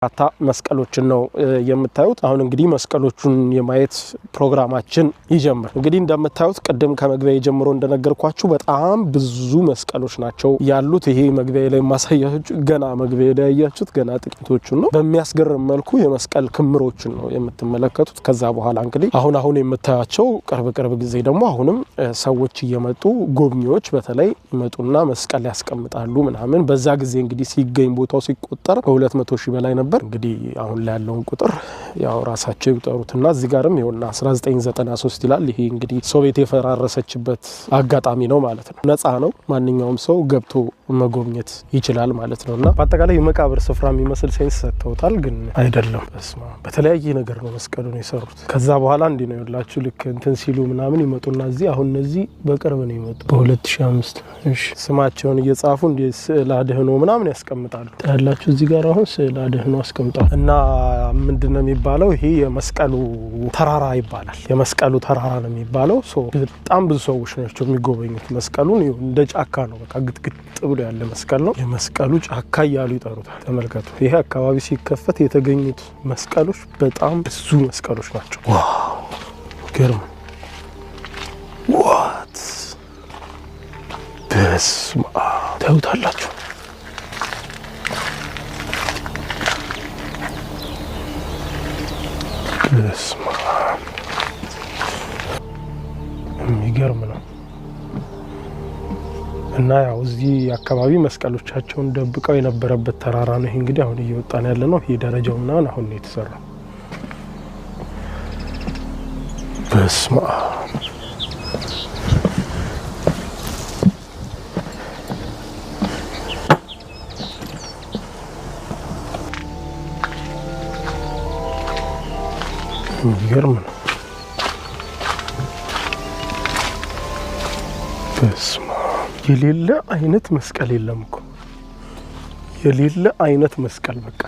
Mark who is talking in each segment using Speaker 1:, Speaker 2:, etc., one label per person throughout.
Speaker 1: አታ መስቀሎችን ነው የምታዩት። አሁን እንግዲህ መስቀሎቹን የማየት ፕሮግራማችን ይጀምራል። እንግዲህ እንደምታዩት ቀደም ከመግቢያ ጀምሮ እንደነገርኳችሁ በጣም ብዙ መስቀሎች ናቸው ያሉት። ይሄ መግቢያ ላይ ማሳያችሁ ገና መግቢያ ላይ ያያችሁት ገና ጥቂቶቹን ነው። በሚያስገርም መልኩ የመስቀል ክምሮችን ነው የምትመለከቱት። ከዛ በኋላ እንግዲህ አሁን የምታያቸው ቅርብ ጊዜ ደግሞ አሁንም ሰዎች እየመጡ ጎብኚዎች በተለይ ይመጡና መስቀል ያስቀምጣሉ ምናምን። በዛ ጊዜ እንግዲህ ሲገኝ ቦታው ሲቆጠር ከ200,000 በላይ ነበር። እንግዲህ አሁን ላይ ያለውን ቁጥር ያው ራሳቸው ይጠሩትና እዚህ ጋርም ይኸውና 1993 ይላል። ይሄ እንግዲህ ሶቪየት የፈራረሰችበት አጋጣሚ ነው ማለት ነው። ነፃ ነው፣ ማንኛውም ሰው ገብቶ መጎብኘት ይችላል ማለት ነውና በአጠቃላይ የመቃብር ስፍራ የሚመስል ሴንስ ሰጥተውታል፣ ግን አይደለም። በስማ በተለያየ ነገር ነው መስቀሉን የሰሩት። ከዛ በኋላ እንዲህ ነው ያላችሁ ልክ እንትን ሲሉ ምናምን ይመጡና እዚህ አሁን እነዚህ በቅርብ ነው ይመጡ በ2005 እሺ፣ ስማቸውን እየጻፉ እንደ ስዕል አድህኖ ምናምን ያስቀምጣሉ። ታያላችሁ እዚህ ጋር አሁን ስዕል አድህኖ አስቀምጣሉ። እና ምንድነው የሚባለው ይሄ የመስቀሉ ተራራ ይባላል። የመስቀሉ ተራራ ነው የሚባለው። በጣም ብዙ ሰዎች ናቸው የሚጎበኙት መስቀሉን። እንደ ጫካ ነው በቃ ግጥግጥ ብሎ ያለ መስቀል ነው። የመስቀሉ ጫካ እያሉ ይጠሩታል። ተመልከቱ። ይሄ አካባቢ ሲከፈት የተገኙት መስቀሎች በጣም ብዙ መስቀሎች ናቸው። ዋው ገርም ዋት በስማ ታዩታላችሁ። በስማ የሚገርም ነው። እና ያው እዚህ አካባቢ መስቀሎቻቸውን ደብቀው የነበረበት ተራራ ነው። ይሄ እንግዲህ አሁን እየወጣን ያለ ነው። ይሄ ደረጃው ምናምን አሁን ነው የተሰራው። በስማ የሚገርም ነው። በስማ የሌለ አይነት መስቀል የለም እኮ የሌለ አይነት መስቀል በቃ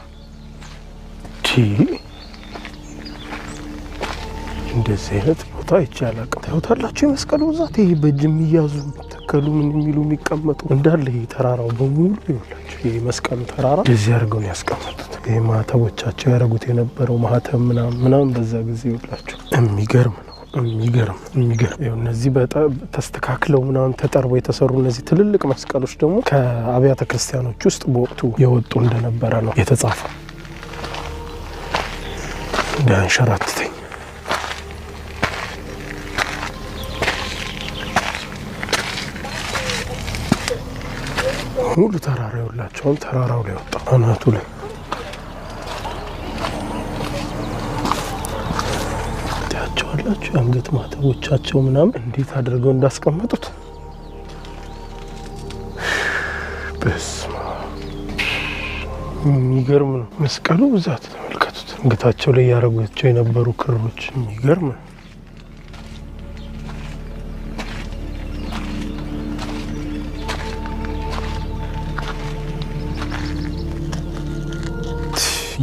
Speaker 1: እንደዚህ አይነት ቦታ ይቻላል። ታዩታላችሁ የመስቀሉ ብዛት። ይሄ በእጅ የሚያዙ ተከሉ ምን የሚሉ የሚቀመጡ እንዳለ ይሄ ተራራው በሙሉ ይኸውላችሁ። ይሄ መስቀሉ ተራራ እዚህ አድርገው ነው ያስቀመጡት። ይሄ ማህተቦቻቸው ያደረጉት የነበረው ማህተብ ምናምን በዛ ጊዜ ይኸውላችሁ። የሚገርም ነው። የሚገርም ይኸው እነዚህ በጣም ተስተካክለው ምናምን ተጠርበው የተሰሩ እነዚህ ትልልቅ መስቀሎች ደግሞ ከአብያተ ክርስቲያኖች ውስጥ በወቅቱ የወጡ እንደነበረ ነው የተጻፈው። እንዳንሸራትተኝ ሙሉ ተራራ ይኸውላችሁ። ተራራው ላይ ወጣ አናቱ ላይ ታያቸዋላችሁ። አንገት ማተቦቻቸው ምናምን እንዴት አድርገው እንዳስቀመጡት በስመ አብ የሚገርም ነው። መስቀሉ ብዛት ተመልከቱት። አንገታቸው ላይ ያደረጓቸው የነበሩ ክሮች የሚገርም ነው።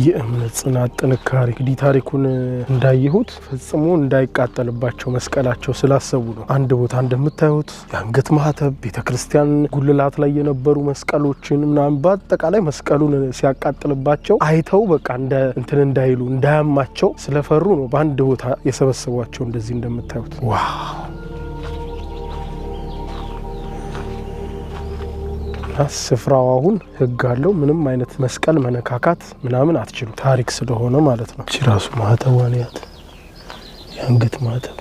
Speaker 1: የእምነት ጽናት ጥንካሬ እንግዲህ ታሪኩን እንዳይሁት ፈጽሞ እንዳይቃጠልባቸው መስቀላቸው ስላሰቡ ነው። አንድ ቦታ እንደምታዩት የአንገት ማህተብ፣ ቤተክርስቲያን ጉልላት ላይ የነበሩ መስቀሎችን ምናምን በአጠቃላይ መስቀሉን ሲያቃጥልባቸው አይተው በቃ እንትን እንዳይሉ እንዳያማቸው ስለፈሩ ነው በአንድ ቦታ የሰበሰቧቸው። እንደዚህ እንደምታዩት ዋው ስፍራው አሁን ህግ አለው። ምንም አይነት መስቀል መነካካት ምናምን አትችሉ፣ ታሪክ ስለሆነ ማለት ነው። እቺ ራሱ ማህተዋንያት የአንገት ማህተብ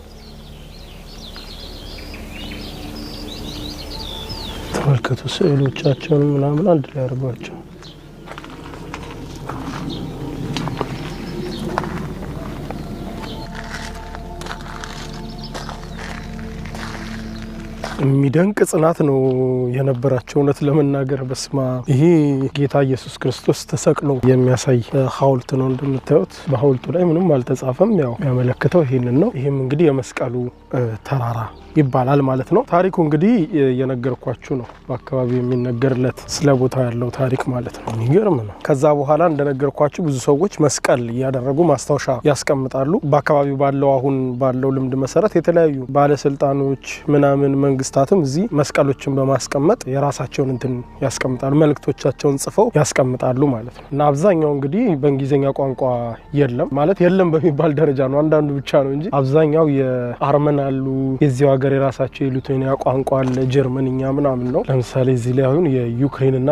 Speaker 1: ተመልከቱ። ስዕሎቻቸውን ምናምን አንድ ላይ አድርጓቸው የሚደንቅ ጽናት ነው የነበራቸው። እውነት ለመናገር በስማ ይሄ ጌታ ኢየሱስ ክርስቶስ ተሰቅሎ የሚያሳይ ሐውልት ነው። እንደምታዩት በሐውልቱ ላይ ምንም አልተጻፈም። ያው የሚያመለክተው ይሄንን ነው። ይሄም እንግዲህ የመስቀሉ ተራራ ይባላል ማለት ነው። ታሪኩ እንግዲህ የነገርኳችሁ ነው። በአካባቢው የሚነገርለት ስለ ቦታው ያለው ታሪክ ማለት ነው። የሚገርም ነው። ከዛ በኋላ እንደነገርኳችሁ ብዙ ሰዎች መስቀል ያደረጉ ማስታወሻ ያስቀምጣሉ። በአካባቢው ባለው አሁን ባለው ልምድ መሰረት የተለያዩ ባለስልጣኖች ምናምን መንግስት ነገስታትም እዚህ መስቀሎችን በማስቀመጥ የራሳቸውን እንትን ያስቀምጣሉ፣ መልእክቶቻቸውን ጽፈው ያስቀምጣሉ ማለት ነው። እና አብዛኛው እንግዲህ በእንግሊዘኛ ቋንቋ የለም ማለት የለም በሚባል ደረጃ ነው፣ አንዳንዱ ብቻ ነው እንጂ አብዛኛው የአርመን አሉ፣ የዚያው ሀገር የራሳቸው የሊቱዌኒያ ቋንቋ አለ፣ ጀርመንኛ ምናምን ነው። ለምሳሌ እዚህ ላይ አሁን የዩክሬንና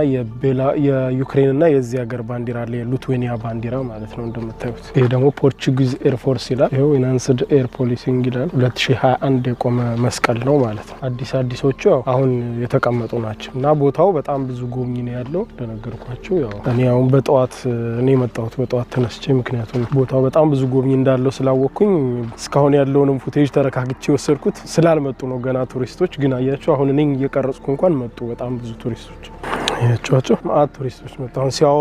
Speaker 1: የዚህ ሀገር ባንዲራ አለ፣ የሊቱዌኒያ ባንዲራ ማለት ነው እንደምታዩት። ይሄ ደግሞ ፖርቹጊዝ ኤር ፎርስ ይላል። ይሄው ኢንሃንስድ ኤር ፖሊሲንግ ይላል። 2021 የቆመ መስቀል ነው ማለት ነው። አዲሶቹ አሁን የተቀመጡ ናቸው እና ቦታው በጣም ብዙ ጎብኝ ነው ያለው እንደነገርኳችሁ። ያው እኔ አሁን እኔ መጣሁት በጠዋት ተነስቼ፣ ምክንያቱም ቦታው በጣም ብዙ ጎብኝ እንዳለው ስላወቅኩኝ እስካሁን ያለውንም ፉቴጅ ተረካክቼ ወሰድኩት። ስላልመጡ ነው ገና ቱሪስቶች። ግን አያችሁ አሁን እኔ እየቀረጽኩ እንኳን መጡ በጣም ብዙ ቱሪስቶች። አያችኋቸው ማአት ቱሪስቶች መጡ። አሁን ሲያው